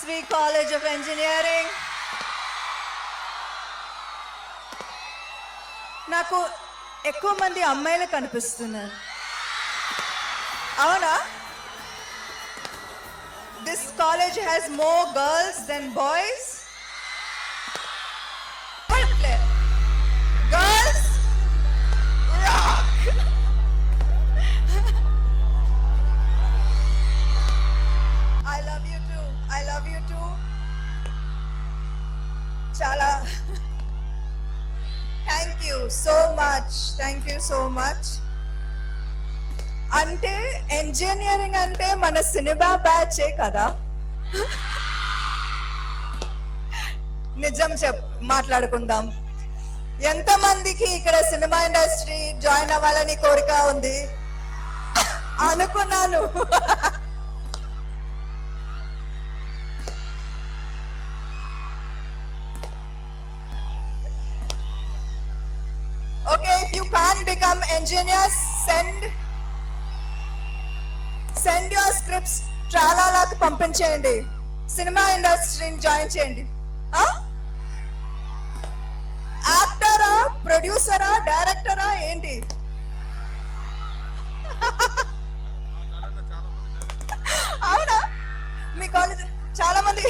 SV College of Engineering. నాకు ఎక్కువ మంది అమ్మాయిలు కనిపిస్తున్నారు. అవునా? This college has more girls than boys. Girls rock. I love you too. I love you too. Chala. Thank you so much. Thank you so much. అంటే engineering అంటే మన cinema బ్యాచే కదా. నిజం మాట్లాడుకుందాం. ఎంతమందికి ఇక్కడ సినిమా ఇండస్ట్రీ జాయిన్ అవ్వాలని కోరిక ఉంది అనుకున్నాను. Okay, if you can't become engineers, send your scripts ట్రాలాకి పంపించేయండి. సినిమా ఇండస్ట్రీని జాయిన్ చేయండి. యాక్టరా, ప్రొడ్యూసరా, డైరెక్టరా ఏంటి? అవునా? మీ కాలేజ్ చాలా మంది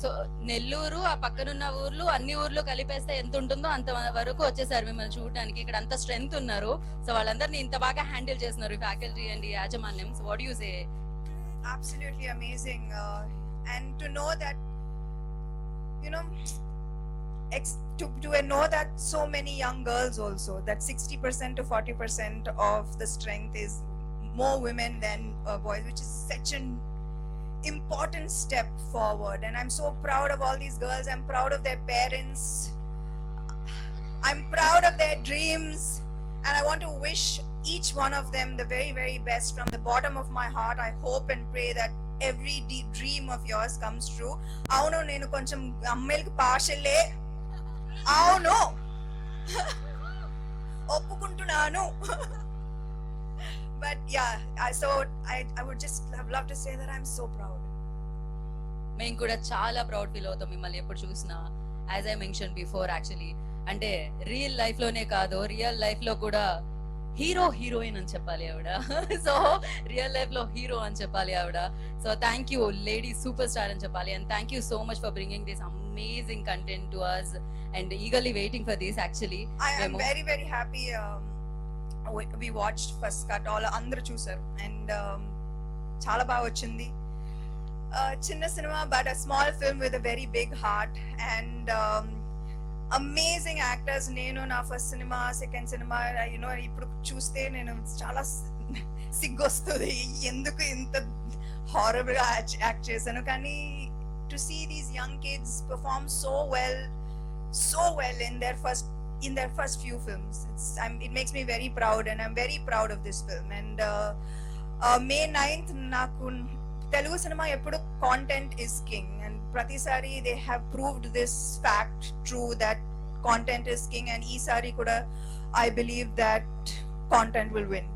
సో నెల్లూరు ఆ పక్కనున్న ఊర్లు అన్ని ఊర్లు కలిపేస్తే ఎంత ఉంటుందో అంత వరకు వచ్చేసారు మిమ్మల్ని చూడడానికి. ఇక్కడ అంత స్ట్రెంగ్త్ ఉన్నారు. సో వాళ్ళందరినీ ఇంత బాగా హ్యాండిల్ చేస్తున్నారు ఫ్యాకల్టీ అండ్ యాజమాన్యం. So what you say? Absolutely amazing, and to know that, you know, to know that so many young girls also, that 60% to 40% of the strength is more women than boys, which is such an important step forward. And I'm so proud of all these girls. I'm proud of their parents. I'm proud of their dreams, and I want to wish each one of them the very, very best from the bottom of my heart. I hope and pray that every dream of yours comes true. Avunu nenu koncham ammailiki partially avunu oppukuntunanu. But yeah, I would just love to say that I'm so proud. మేము కూడా చాలా proud feel అవుతాం మిమ్మల్ని ఎప్పుడు చూసినా. As I mention before, actually అంటే real life లోనే కాదు, రియల్ లైఫ్ లో కూడా హీరో హీరోయిన్ అని చెప్పాలి ఆవిడ. సో రియల్ లైఫ్ లో హీరో అని చెప్పాలి ఆవిడ. So thank you lady super star అని చెప్పాలి. And thank you so much for bringing this amazing content to us and eagerly waiting for this. Actually I am very, very happy. We watched first cut, all అందరూ చూసారు, and చాలా బాగా వచ్చింది. చిన్న cinema but a small film with a very big heart, and amazing actors. నేను నా first cinema, second cinema, you know ఇప్పుడు చూస్తే నేను చాలా సిగ్గొస్తుంది ఎందుకు ఇంత హారబుల్ గా యాక్ట్ చేశాను. కానీ to see these young kids perform so well in their first few films, it makes me very proud, and I'm very proud of this film. And May 9th నాకు తెలుగు సినిమా ఎప్పుడు content is king, and ప్రతిసారి they have proved this fact true, that content is king. And ఈసారి కూడా I believe that content will win.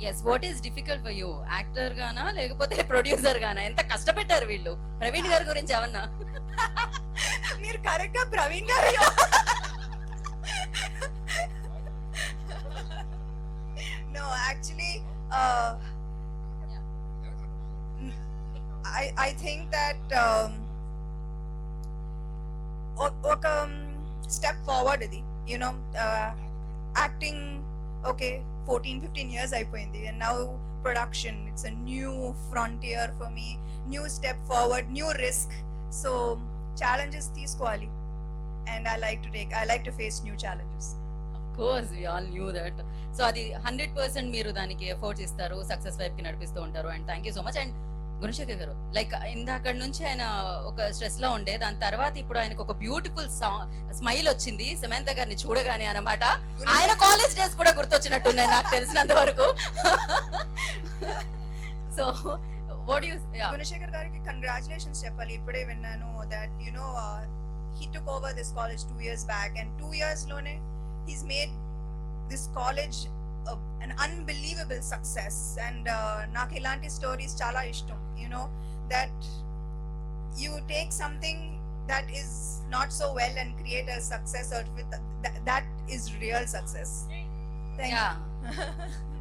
Yes, what is difficult for you? Actor గానా లేకపోతే producer గానా? ఎంత కష్టపెట్టారు వీళ్ళు? ప్రవీణ్ గారి గురించి ఏమన్నా? మీరు కరెక్ట్ గా ప్రవీణ్ గారు no, actually I think that oka step forward idi, you know, acting okay 14-15 years అయిపోయింది, and now production, it's a new frontier for me, new step forward, new risk. So challenges తీసుకోవాలి, and I like to face new challenges. Of course, we all knew that. So అది 100% మీరు దానికి efforts ఇస్తారు, success వైపు కి నడిపిస్తూ ఉంటారు. And thank you so much. And Gunasekhar గారు, లైక్ ఇందాక నుంచి ఆయన ఒక స్ట్రెస్ లో ఉండే, దాని తర్వాత ఇప్పుడు ఆయనకు ఒక బ్యూటిఫుల్ స్మైల్ వచ్చింది సమంత గారిని చూడగానే అన్నమాట. ఆయన కాలేజ్ డేస్ కూడా గుర్తొచ్చినట్టున్నాయి నాకు తెలిసినంత వరకు. సో వాట్ యు గుణశేఖర్ గారికి కంగ్రాచులేషన్స్ చెప్పాలి. ఇప్పుడే విన్నాను that, you know, he took over this college 2 years back, and 2 years lone he's made this college an unbelievable success. And నాకు ఇలాంటి స్టోరీస్ చాలా ఇష్టం, you know, that you take something that is not so well and create a success out of it. That is real success. Thank Yeah. you.